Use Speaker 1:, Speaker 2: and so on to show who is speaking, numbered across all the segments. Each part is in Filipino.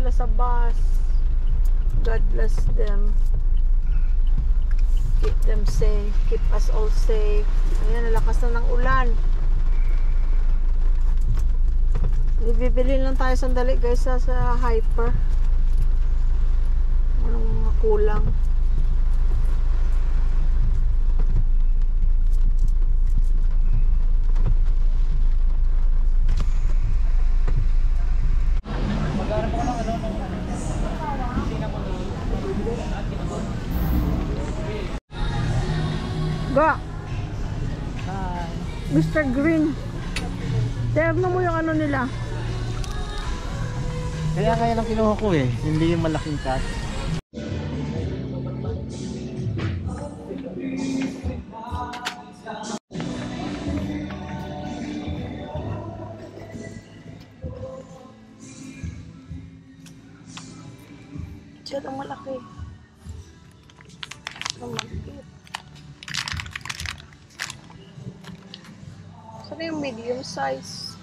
Speaker 1: sila sa bus. God bless them. Keep them safe. Keep us all safe. Ayan, nalakas na ng ulan. Bibili lang tayo sandali guys sa Hyper. Anong mga kulang. Ga! Mr. Green. Terno mo yung ano nila.
Speaker 2: Kaya lang kinuha ko eh. Hindi yung malaking cut.
Speaker 1: Diyan ang malaki. Ang malaki. Saan yung medium size?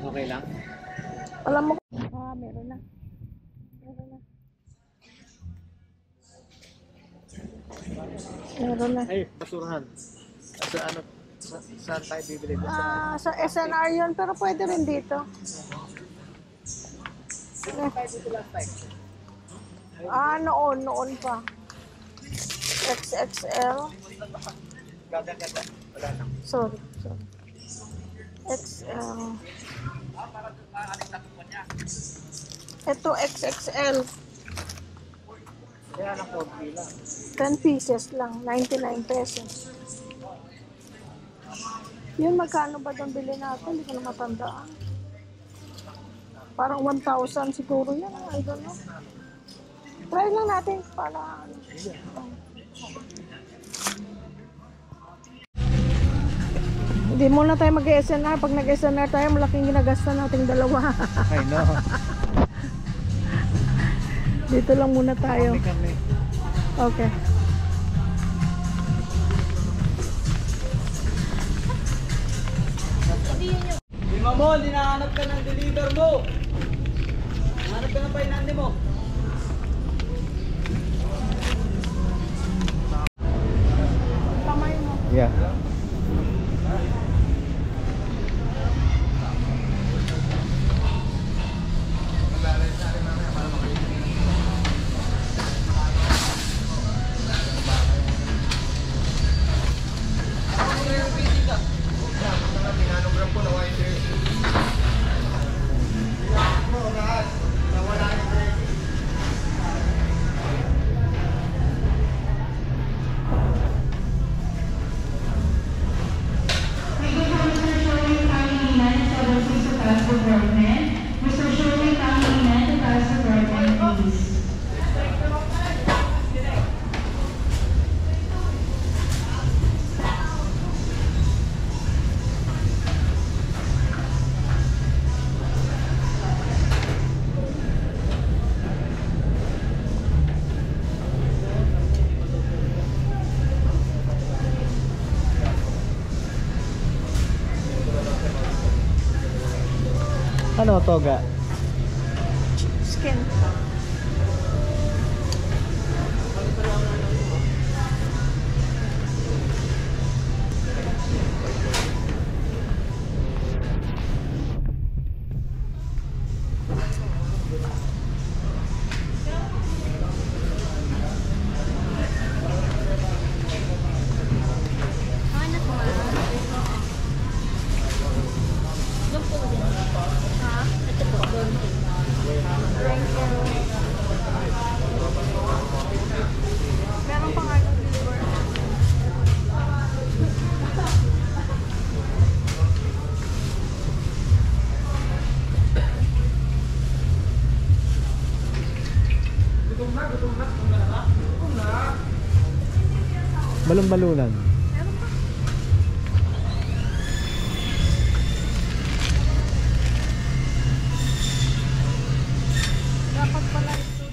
Speaker 2: Okay lang?
Speaker 1: Alam mo, meron na. Meron na. Meron na.
Speaker 2: Ay, basurahan. Sa ano, saan tayo bibili?
Speaker 1: Sa SNR yun, pero pwede rin dito. Noon pa. XXL.
Speaker 2: Ganda. Wala na.
Speaker 1: Sorry. XL. Ito XXL.
Speaker 2: Kaya lang 40 lang.
Speaker 1: 10 pieces lang. 99 pesos. Yun, magkano ba doon bili natin? Hindi ko na matandaan. Parang 1,000 siguro yan. I don't know. Try lang natin para hindi muna tayo mag-SNR. Pag nag-SNR tayo, malaking ginagasta nating dalawa.
Speaker 2: I know.
Speaker 1: Dito lang muna tayo.
Speaker 2: Kami.
Speaker 1: Okay.
Speaker 3: Lima mo, hinahanap ka ng deliver mo. Hanap ka ng painante mo.
Speaker 1: Kamay mo.
Speaker 2: Yeah.
Speaker 4: Mr. Shirley Pangilinan to pass the Birdman, please.
Speaker 2: Ano, toga?
Speaker 1: Skin. Meron pa nga yung liver.
Speaker 2: Balon-balunan.
Speaker 1: Meron pa. Dapat pala ito.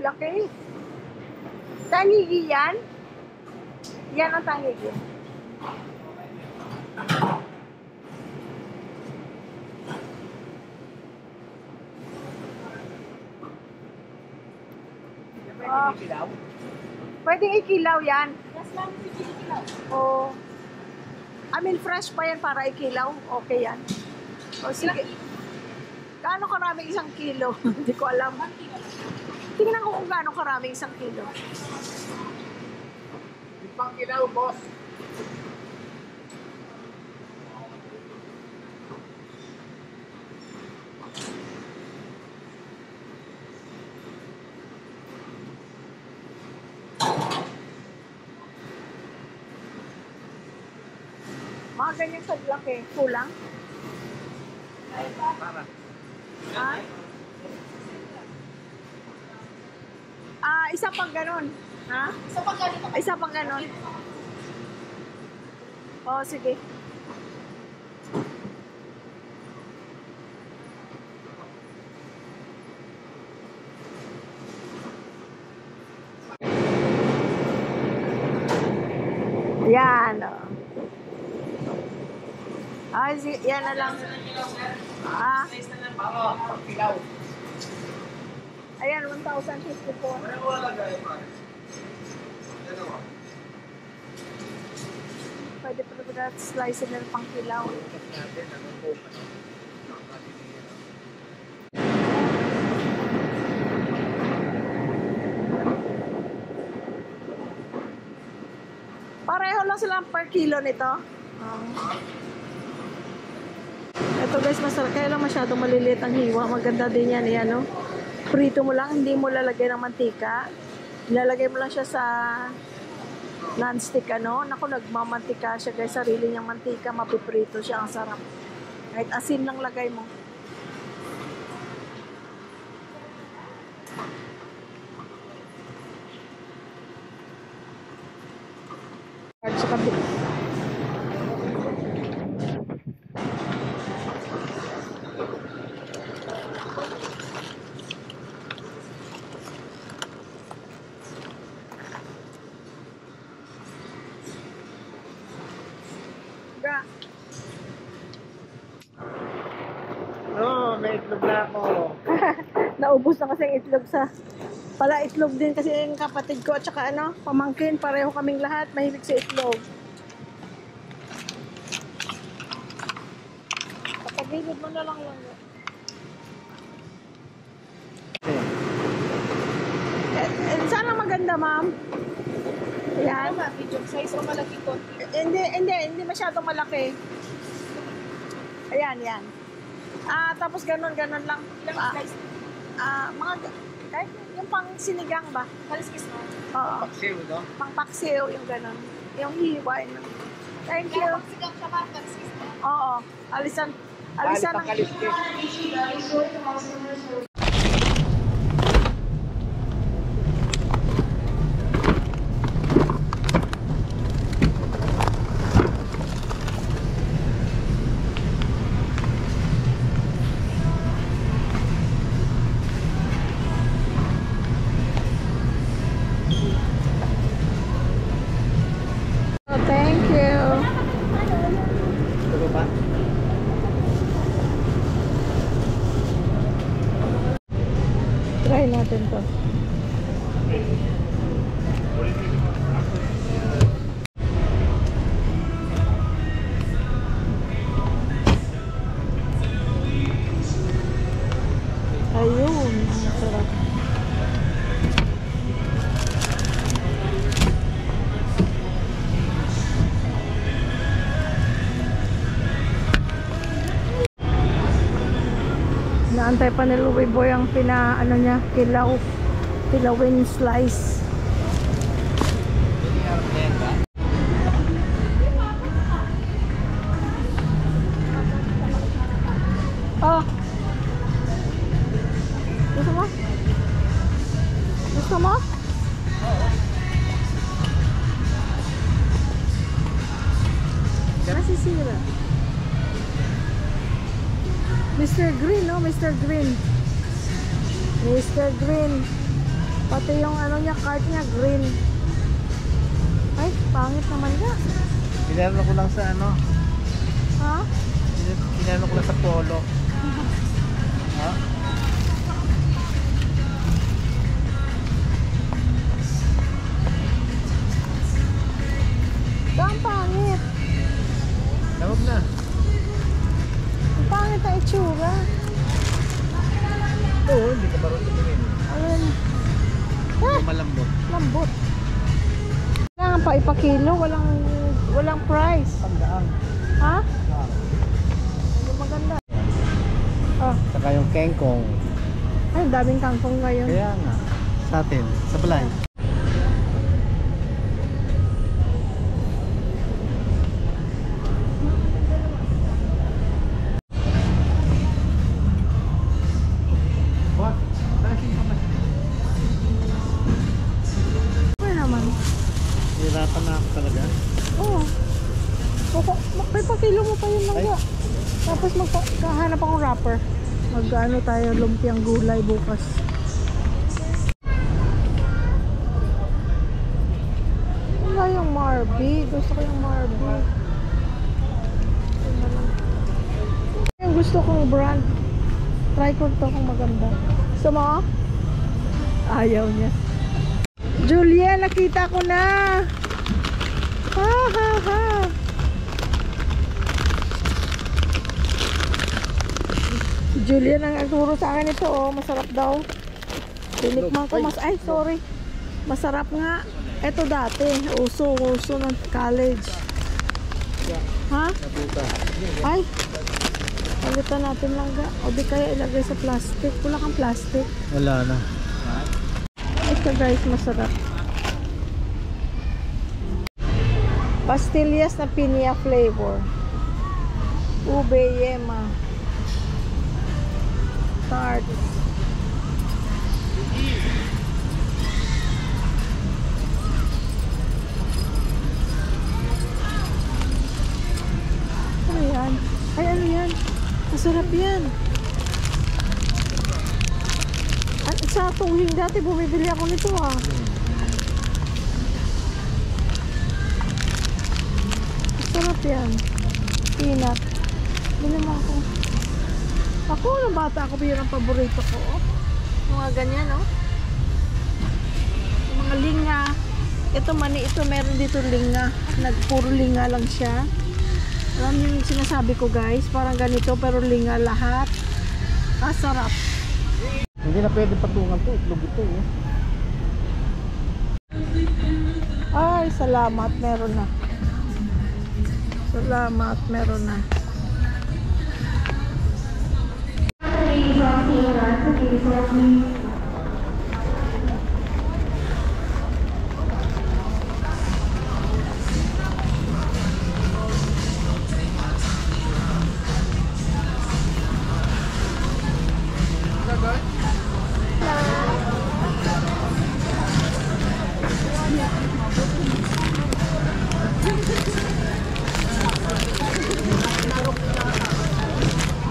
Speaker 1: laki. Tangigi yan? Yan ang tangigi. Oh. Pwedeng ikilaw yan? Yes, ma'am. Ikilaw. Oh. I mean, fresh pa yan para ikilaw. Okay yan. O sige. Gaano karami isang kilo? Hindi ko alam. Tingnan ko kung gaano karami isang kilo.
Speaker 2: Pang kilaw, boss.
Speaker 1: Mga ganyan sa laki. Kulang?
Speaker 2: Para.
Speaker 1: Ha? Isa pang ganon. Ha? Isa pang ganon. Oh, sige. Yan. Oh. Yan na lang. Ah. Ayan, 1,054. Pwede pa na slice na pang kilaw. Pareho lang sila per kilo nito. Ito guys, masarap. Kaya lang masyadong maliliit ang hiwa. Maganda din yan. Yan, no? Prito mo lang. Hindi mo lalagay ng mantika. Ilalagay mo lang siya sa non-stick, ano? Naku, nagmamantika siya guys. Sarili niyang mantika. Mapiprito siya. Ang sarap. Kahit asin lang lagay mo. Sa kabit.
Speaker 2: Oo, may itlog na ako.
Speaker 1: Naubos na kasi ang itlog sa... Pala itlog din kasi yung kapatid ko at saka ano, pamangkin, pareho kaming lahat, mahilig sa itlog. Kapagilid mo na lang lang. Sana maganda, ma'am. Ayan.
Speaker 5: Medium size o malaki ko?
Speaker 1: Hindi masyadong malaki. Ayan, yan. Tapos ganun lang.
Speaker 5: Ilang slice?
Speaker 1: Mga, kahit yung pang sinigang ba?
Speaker 5: Kaliskis mo?
Speaker 1: Oo.
Speaker 2: Paksiw, no?
Speaker 1: Pang paksiw, yung ganun. Yung hiwa. Thank you.
Speaker 5: Kaya pag sigang siya ba? Kaliskis mo?
Speaker 1: Oo. Alisan ng...
Speaker 2: Kaliskis.
Speaker 1: Oh, thank you.
Speaker 2: Ito ba?
Speaker 1: Try natin to. Ayun, ang sarap. Naantay pa ni Louie Boy ang kilawin slice. Oh. Gusto mo? Gusto mo? Nasisira. Mr. Green, no? Mr. Green. Mr. Green. Pati yung ano niya, card niya, green. Ay, pangit naman ka.
Speaker 2: Pinano ko lang sa ano.
Speaker 1: Ha?
Speaker 2: Pinano ko lang sa polo. Ha?
Speaker 1: Ang pangit.
Speaker 2: Tawag na.
Speaker 1: Ang pangit na itsura.
Speaker 2: Oo, hindi ka marunong tumingin.
Speaker 1: Ayun.
Speaker 2: Hindi malambot.
Speaker 1: Lambot. Kailangan pa ipakilo, walang price.
Speaker 2: Pagdaan.
Speaker 1: Ha? Ano maganda? Ah,
Speaker 2: Saka yung kengkong.
Speaker 1: ay, daming kangkong ngayon.
Speaker 2: Kaya nga. Sa atin. Sa balay. What?
Speaker 1: Ano naman?
Speaker 2: Hirapan na ako talaga.
Speaker 1: Oo. May pakilo mo pa yun lang
Speaker 2: Ay.
Speaker 1: ya. Tapos magkahanap akong wrapper. Mag-ano tayo, lumpiang gulay bukas. Wala yung Marby. Gusto ko yung Marby. Yun na lang. Yung gusto kong brand. Try ko ito kung maganda. Gusto mo? Ayaw niya. Julia, nakita ko na! Ha ha ha! Julian ang nagturo sa akin ito, oh, masarap daw. Tinikman ko, ay sorry. Masarap nga. Ito dati, uso ng college. Ha? Ay, palitan natin lang ga. O di kaya ilagay sa plastic. Wala kang plastic.
Speaker 2: Wala na.
Speaker 1: Ito guys, masarap. Pastillas na piña flavor. Ube yema. Tart. Ano yan? Ay, ano yan? Masarap yan. Sa tuhing dati bumibili ako nito ah. Masarap yan. Peanut. Bili mo ako. Ako, nung bata ako, yun ang paborito ko. Oh. Mga ganyan, oh. Yung mga linga. Ito mani, ito meron dito linga. Puro linga lang siya. Alam niyo yung sinasabi ko guys, parang ganito pero linga lahat. Sarap.
Speaker 2: Hindi na pwede patungan to. Itlog ito eh.
Speaker 1: Ay, salamat, meron na. Salamat, meron na.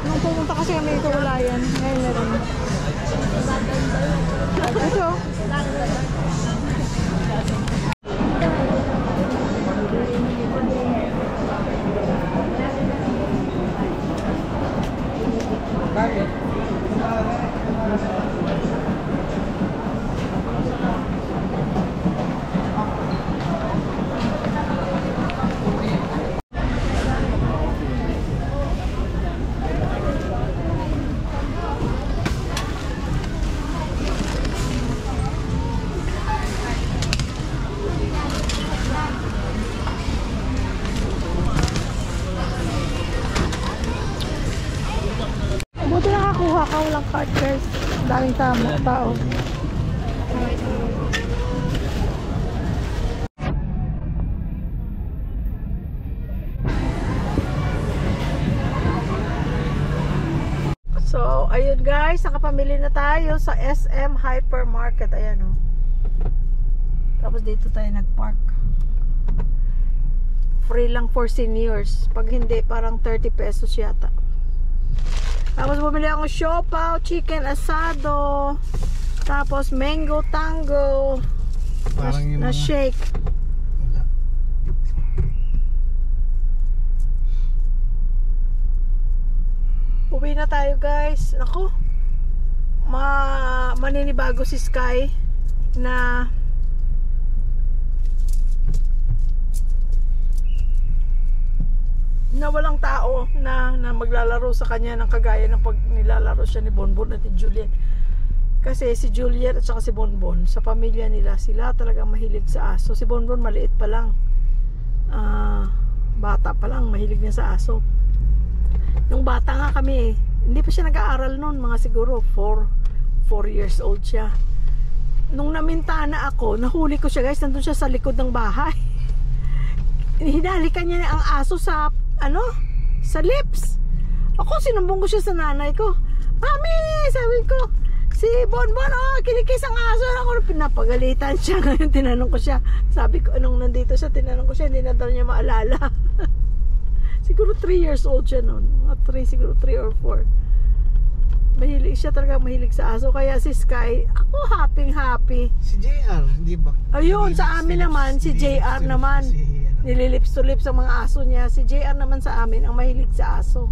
Speaker 1: Nung pumunta kasi kami dito, wala yan. Ngayon meron. Ito. Buti nakakuha ka, walang card guys. Daming tao. So, ayun guys, nakapamili na tayo sa SM Hypermarket. Ayan oh. Tapos dito tayo nagpark. Free lang for seniors. Pag hindi, parang 30 pesos yata. Tapos bumili akong siopaw, chicken asado, Tapos mango tango
Speaker 2: Parang yung
Speaker 1: na
Speaker 2: mga...
Speaker 1: shake.
Speaker 2: Wala.
Speaker 1: Uwi na tayo guys. Ako, maninibago si Sky na walang tao na maglalaro sa kanya ng kagaya ng pag nilalaro siya ni Bonbon at ni Juliet. Kasi si Juliet at saka si Bonbon, sa pamilya nila, sila talagang mahilig sa aso. Si Bonbon maliit pa lang, bata pa lang, mahilig niya sa aso. Nung bata nga kami, hindi pa siya nag-aaral noon, mga siguro 4 years old siya. Nung namintana ako, nahuli ko siya guys, nandun siya sa likod ng bahay. Hinalikan niya ang aso sa sa lips. Ako, sinumbong ko siya sa nanay ko. Mami, sabi ko, si Bonbon, kinikis ang aso. Ako, pinapagalitan siya. Ngayon, tinanong ko siya. Sabi ko, anong nandito siya, tinanong ko siya, hindi na daw niya maalala. Siguro 3 years old siya noon. Mga 3, siguro 3 or 4. Mahilig siya talaga, mahilig sa aso. Kaya si Sky, ako happy.
Speaker 2: Si JR, hindi ba?
Speaker 1: Ayun, sa amin naman, si JR naman. Nililips to lips ang mga aso niya. Si JR naman sa amin, ang mahilig sa aso.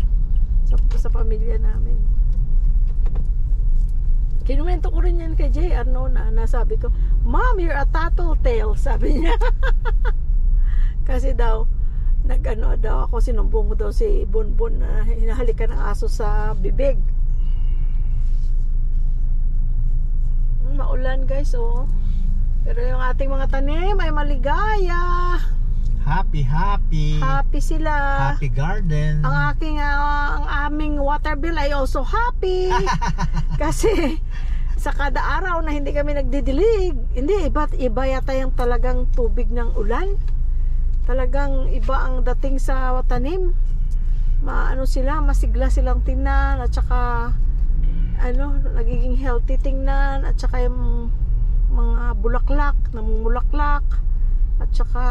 Speaker 1: Sa pamilya namin. Kinuwento ko rin yan kay JR noon na sabi ko, Mom, you're a tattletale, sabi niya. Kasi daw, daw ako, sinumbong ko daw si Bonbon na hinahalikan ng aso sa bibig. Maulan guys, oh. Pero yung ating mga tanim ay maligaya.
Speaker 2: Happy.
Speaker 1: Happy sila.
Speaker 2: Happy garden.
Speaker 1: Ang aming water bill ay also happy. Kasi sa kada araw na hindi kami nagdidilig, iba yata yung talagang tubig ng ulan. Talagang iba ang dating sa tanim. Masigla silang tingnan at saka nagiging healthy tingnan at saka yung mga bulaklak, namumulaklak at saka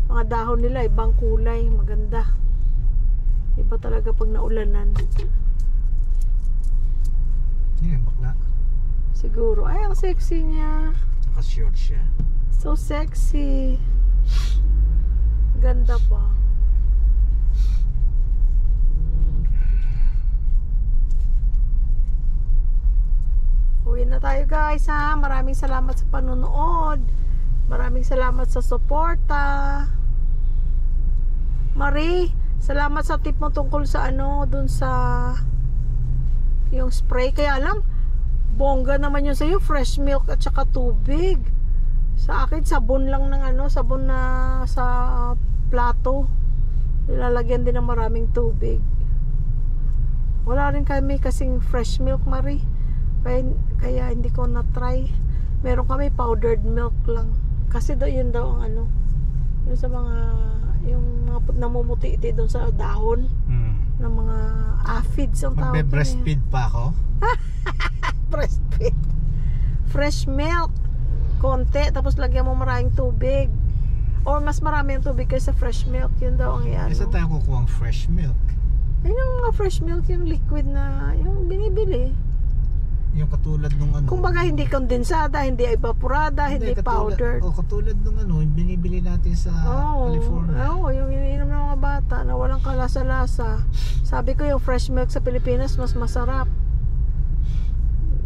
Speaker 1: mga dahon nila ibang kulay, maganda. Iba talaga pag naulanan.
Speaker 2: Yan, bakla.
Speaker 1: Siguro. Ay, ang sexy niya.
Speaker 2: Naka-short siya.
Speaker 1: So sexy. Ganda pa. Uwi na tayo guys ha. Maraming salamat sa panonood. Maraming salamat sa suporta. Marie, salamat sa tip mo tungkol sa dun sa yung spray. Kaya lang, bongga naman yun sa'yo. Fresh milk at saka tubig. Sa akin, sabon lang ng sabon na sa plato. Nilalagyan din ng maraming tubig. Wala rin kami kasing fresh milk, Marie. Kaya hindi ko na-try. Meron kami powdered milk lang. Kasi yun daw ang yung sa yung mga namumuti doon sa dahon ng mga aphids ang tawag.
Speaker 2: Magbe-breastfeed pa ako?
Speaker 1: Breastfeed. Fresh milk. Konti. Tapos lagyan mo maraming tubig. Or mas marami ang tubig kaysa fresh milk. Yun daw ang
Speaker 2: Isa tayo kukuha ang fresh milk.
Speaker 1: Ayun ang mga fresh milk. Yung liquid na yung binibili.
Speaker 2: Yung katulad nung
Speaker 1: Kumbaga hindi kondensada, hindi evaporada, hindi powdered.
Speaker 2: Katulad nung yung binibili natin sa California.
Speaker 1: Yung iniinom ng mga bata na walang kalasa-lasa. Sabi ko yung fresh milk sa Pilipinas mas masarap.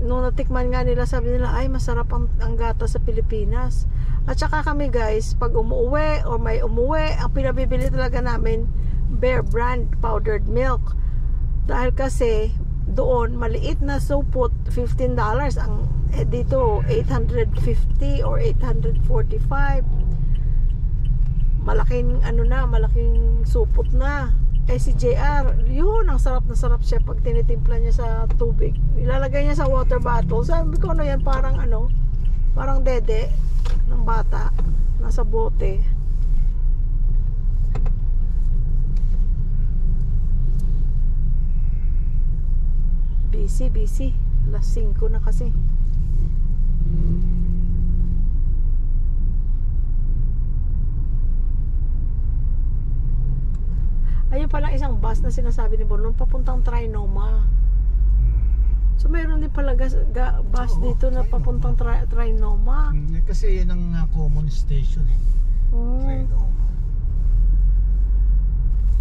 Speaker 1: Nung natikman nga nila, sabi nila, ay masarap ang gata sa Pilipinas. At saka kami guys, pag umuwi or may umuwi, ang pinabibili talaga namin, Bear Brand powdered milk. Dahil kasi doon maliit na supot $15 ang dito 850 or 845. Malaking malaking supot na. Si JR, yun ang sarap na sarap siya pag tinitimpla niya sa tubig. Ilalagay niya sa water bottle. Sabi ko yan, parang parang dede ng bata nasa bote. Busy. Alas 5 na kasi. Ayun palang isang bus na sinasabi ni Bonon papuntang Trinoma. So meron din pala bus
Speaker 6: Oo,
Speaker 1: dito na
Speaker 6: Trinoma.
Speaker 1: papuntang Trinoma.
Speaker 6: Kasi yun ang common station eh.
Speaker 1: Hmm.
Speaker 6: Trinoma.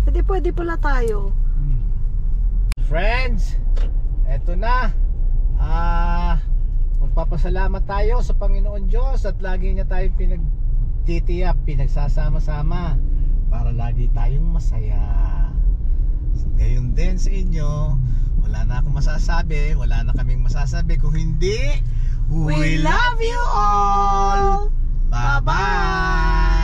Speaker 1: Hindi pwede pala tayo.
Speaker 6: Friends, eto na. Magpapasalamat tayo sa Panginoon Diyos at lagi niya tayo pinagtitiyak, pinagsasama-sama para lagi tayong masaya. Ngayon din sa inyo, wala na akong masasabi, wala na kaming masasabi kung hindi, we love you all! Bye-bye!